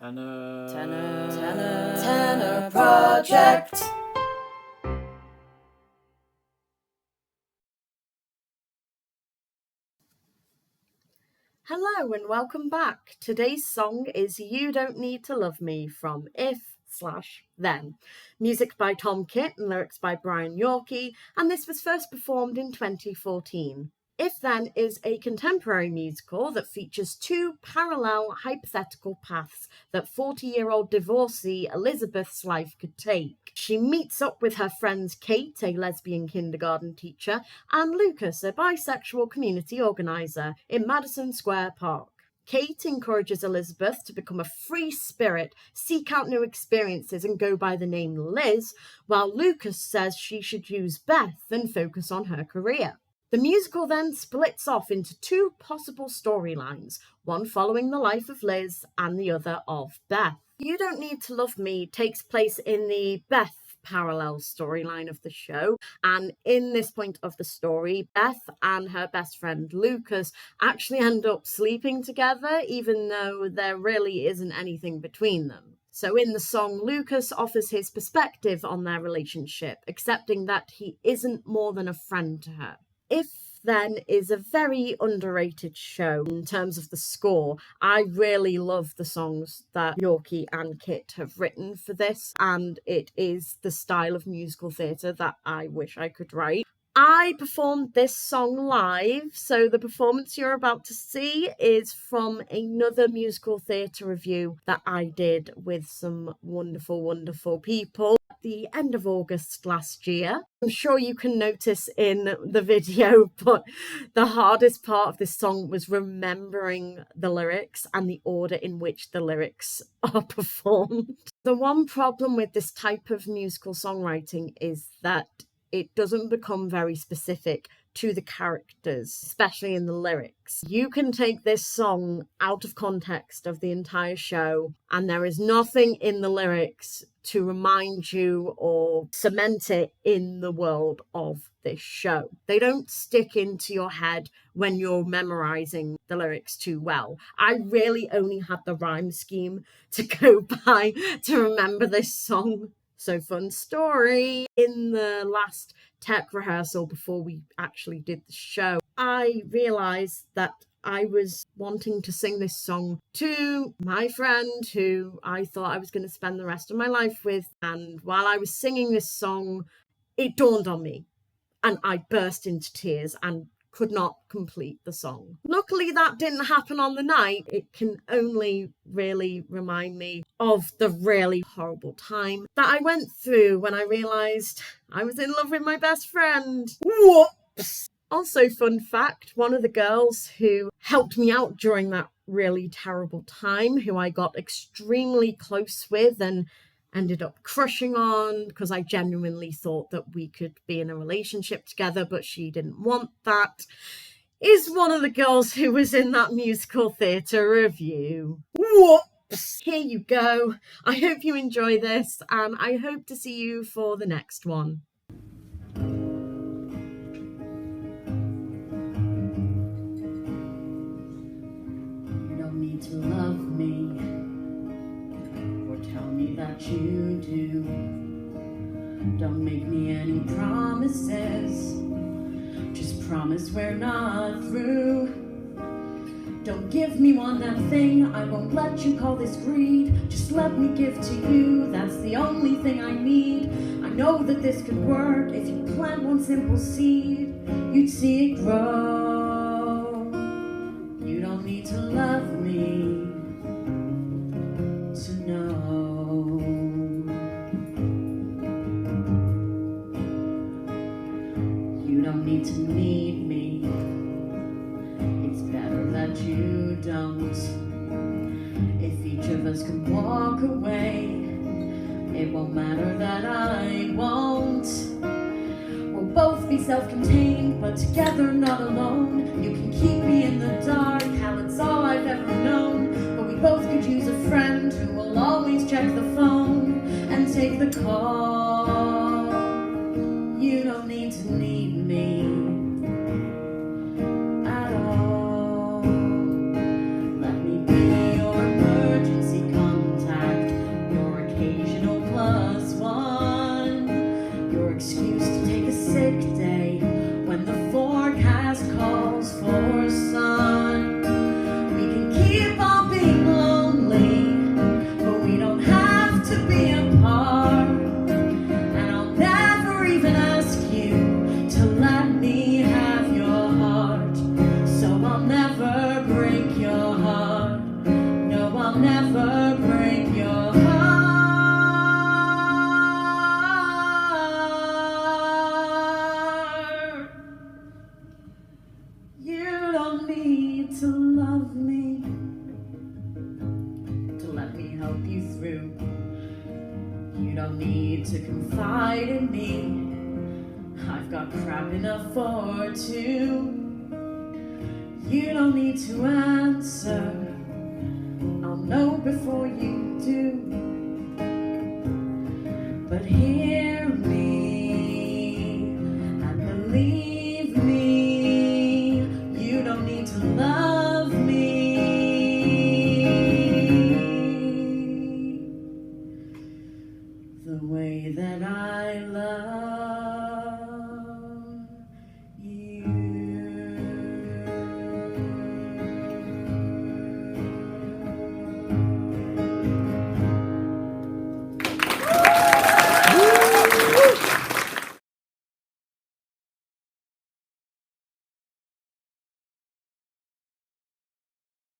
Tenor Project. Hello and welcome back. Today's song is You Don't Need to Love Me from If/Then. Music by Tom Kitt and lyrics by Brian Yorkie, and this was first performed in 2014. If Then is a contemporary musical that features two parallel hypothetical paths that 40-year-old divorcee Elizabeth's life could take. She meets up with her friends Kate, a lesbian kindergarten teacher, and Lucas, a bisexual community organiser, in Madison Square Park. Kate encourages Elizabeth to become a free spirit, seek out new experiences and go by the name Liz, while Lucas says she should use Beth and focus on her career. The musical then splits off into two possible storylines, one following the life of Liz and the other of Beth. You Don't Need to Love Me takes place in the Beth parallel storyline of the show, and in this point of the story, Beth and her best friend Lucas actually end up sleeping together, even though there really isn't anything between them. So in the song, Lucas offers his perspective on their relationship, accepting that he isn't more than a friend to her. If Then is a very underrated show in terms of the score. I really love the songs that Yorkie and Kit have written for this, and it is the style of musical theatre that I wish I could write. I performed this song live, so the performance you're about to see is from another musical theatre review that I did with some wonderful, wonderful people at the end of August last year. I'm sure you can notice in the video, but the hardest part of this song was remembering the lyrics and the order in which the lyrics are performed. The one problem with this type of musical songwriting is that it doesn't become very specific to the characters, especially in the lyrics. You can take this song out of context of the entire show, and there is nothing in the lyrics to remind you or cement it in the world of this show. They don't stick into your head when you're memorizing the lyrics too well. I really only had the rhyme scheme to go by to remember this song. So fun story. In the last tech rehearsal before we actually did the show, I realised that I was wanting to sing this song to my friend who I thought I was going to spend the rest of my life with. And while I was singing this song, it dawned on me and I burst into tears and could not complete the song. Luckily, that didn't happen on the night. It can only really remind me of the really horrible time that I went through when I realised I was in love with my best friend. Whoops! Also, fun fact, one of the girls who helped me out during that really terrible time, who I got extremely close with and ended up crushing on because I genuinely thought that we could be in a relationship together, but she didn't want that, is one of the girls who was in that musical theatre review. Whoops! Here you go. I hope you enjoy this, and I hope to see you for the next one. You don't need to love me or tell me that you do. Don't make me any promises. Just promise we're not through. Don't give me one that thing. I won't let you call this greed. Just let me give to you. That's the only thing I need. I know that this could work. If you plant one simple seed, you'd see it grow. You don't need to love me to know. You don't need to need me. It's better that you don't. If each of us can walk away, it won't matter that I won't. We'll both be self-contained, but together, not alone. You can keep me in the dark, hell, it's all I've ever known. But we both could use a friend who will always check the phone and take the call. You don't need to need me at all. Let me be your emergency contact. help you through. You don't need to confide in me. I've got crap enough for two. You don't need to answer. I'll know before you do. But here